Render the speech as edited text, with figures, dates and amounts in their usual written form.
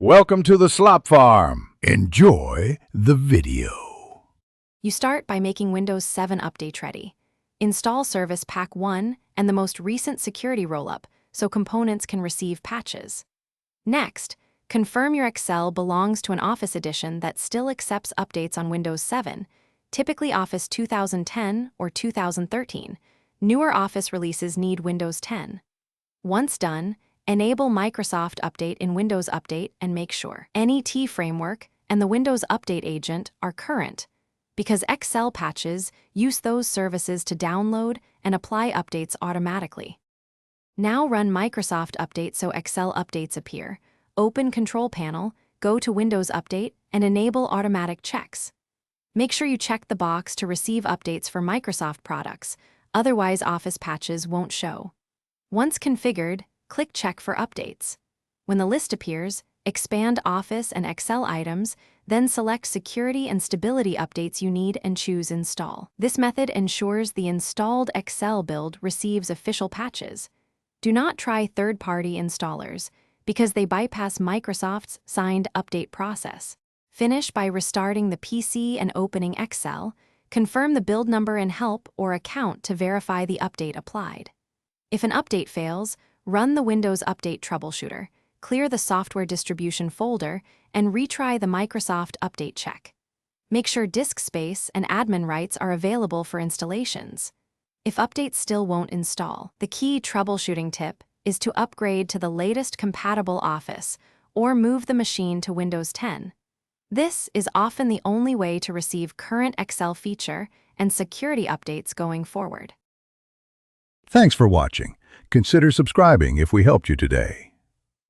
Welcome to the Slop Farm. Enjoy the video. You start by making Windows 7 update ready. Install Service Pack 1 and the most recent security rollup so components can receive patches. Next, confirm your Excel belongs to an Office edition that still accepts updates on Windows 7, typically Office 2010 or 2013. Newer Office releases need Windows 10. Once done, enable Microsoft Update in Windows Update and make sure NET Framework and the Windows Update agent are current, because Excel patches use those services to download and apply updates automatically. Now run Microsoft Update so Excel updates appear. Open Control Panel, go to Windows Update, and enable automatic checks. Make sure you check the box to receive updates for Microsoft products, otherwise Office patches won't show. Once configured, click Check for Updates. When the list appears, expand Office and Excel items, then select Security and Stability updates you need and choose Install. This method ensures the installed Excel build receives official patches. Do not try third-party installers, because they bypass Microsoft's signed update process. Finish by restarting the PC and opening Excel. Confirm the build number in Help or Account to verify the update applied. If an update fails, run the Windows Update Troubleshooter, clear the software distribution folder, and retry the Microsoft Update check. Make sure disk space and admin rights are available for installations. If updates still won't install, the key troubleshooting tip is to upgrade to the latest compatible Office or move the machine to Windows 10. This is often the only way to receive current Excel feature and security updates going forward. Thanks for watching. Consider subscribing if we helped you today.